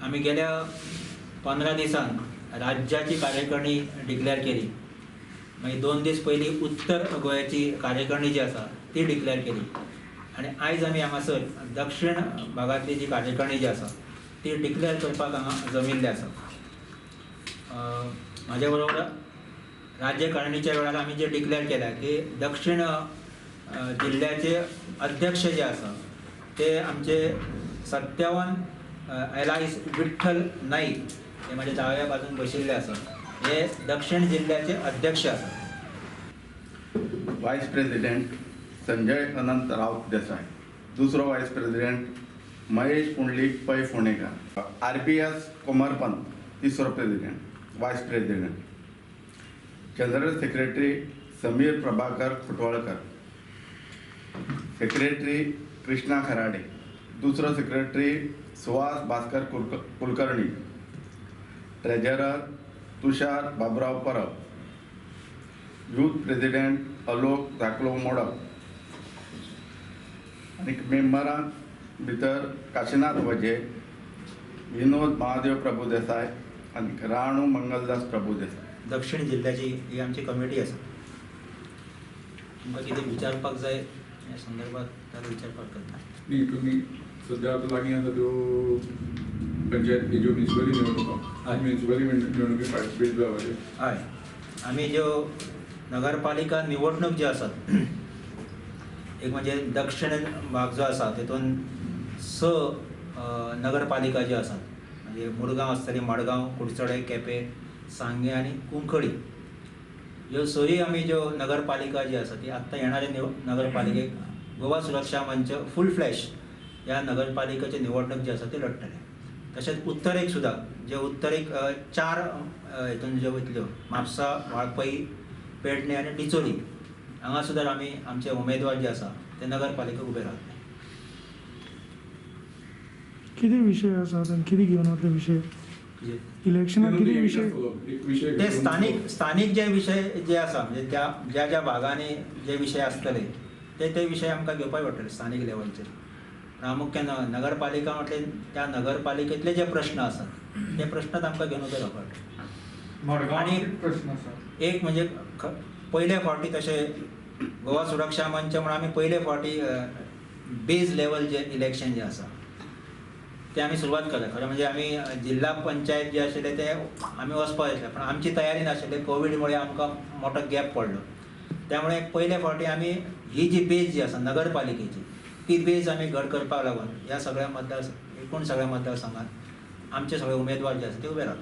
आम्ही गेल्या 15 दिसान राज्याची कार्यकारिणी डिक्लेअर केली. मागीर 2 दीस पयलीं उत्तर गोंयाची कार्यकारिणी जी आसा ती डिक्लेअर केली आणि आयज आमी हांगासर दक्षिण भागातली जी कार्यकारिणी जी आसा ती डिक्लेअर करपाक हांगा जमिल्ले आसा. म्हाज्या बरोबर राज्यकारिणीच्या वेळार आमी जे डिक्लेअर केल्या की दक्षिण जिल्ह्याचे अध्यक्ष जे आसा ते आमचे सत्यावन एलायस विठ्ठल नाईक हे माझ्या डाव्या बाजून बशिल्ले आसा. हे दक्षिण जिल्ह्याचे अध्यक्ष आसा. वायस प्रेसिडेंट संजय अनंत राउत देसाई. दुसरो वायस प्रेसिडेंट महेश पुंडलिक पै फोंडेकर. RBS कोमरपंत तिसरो president vice president. General secretary Sameer Prabhakar Phutwalkar. Secretary Krishna Kharade. दुसरो secretary Suhas Bhaskar Kulkarni. Treasurer Tushar Baburao Parab. Youth president Alok धाकलो मोडक. आनी मेंबरां भितर काशीनाथ वजे, विनोद महादेव प्रभुदेसाय आनी राणू मंगलदास प्रभुदेसाय. दक्षिण जिल्ह्याची ही आमची कमिटी आसा. तुमकां कितें विचारपाक जाय ह्या संदर्भात जाल्यार विचारपाक करता. न्ही तुमी सद्या आतां लागीं आसा त्यो पंचायत ज्यो म्युनिसिपली निवडणुका म्युनिसिपली निवडणुकी पार्टिसिपेट जावपाचे. हय, आमी ज्यो नगरपालिका निवडणूक ज्यो आसात एक म्हणजे दक्षिण भाग जो आसा तेतून 6 नगरपालिका ज्यो आसात म्हणजे मुरगांव आसतली, मडगांव, कुडचडे, केपें, सांगे आनी कुंकळी ह्यो सोयी आमी ज्यो नगरपालिका जी आसा ती आत्तां येणाऱ्या नगरपालिकेक गोवा सुरक्षा मंच फूल फ्लॅश ह्या नगरपालिकेची निवडणूक जी आसा ती लढटले. तशेंच उत्तरेक सुद्दां जे उत्तरेक 4 हितून ज्यो वयतल्यो म्हापसा, वाळपई, पेडणे आनी डिचोली हांगा सुद्दां आमी आमचे उमेदवार जे आसा ते नगरपालिकेक उबे रावतले. किती विषय आसात आनी कितें घेवन वतले विषय इलेक्शनाक किती विषय ते स्थानीक जे विषय जे आसा म्हणजे ज्या ज्या भागांनी जे विषय आसतले ते विषय आमकां घेवपाक पडटले स्थानीक लेवलचेर. प्रामुख्यान नगरपालिका म्हटले त्या नगरपालिकेतले जे प्रश्न आसात ते प्रश्नच आमकां घेवन उबे रावपाक. आनी एक म्हणजे पयले फावटी तशे गोवा सुरक्षा मंच म्हणून आमी पयले फावटी बेज लेवल जे इलेक्शन जे आसा ते आमी सुरवात केल्या. खरें म्हणजे आमी जिल्हा पंचायत जे आशिल्ले ते आमी वचपाक जाय पण आमची तयारी नाशिल्ली. कोविडमुळे आमकां मोठो गॅप पडलो. त्यामुळे पयले फावटी आमी ही जी बेज जी आसा नगरपालिकेची ती बेज आमी घट करपाक लागून ह्या सगळ्या एकूण सगळ्या मतदारसंघात आमचे सगळे उमेदवार जे आसा ते उबे रावले.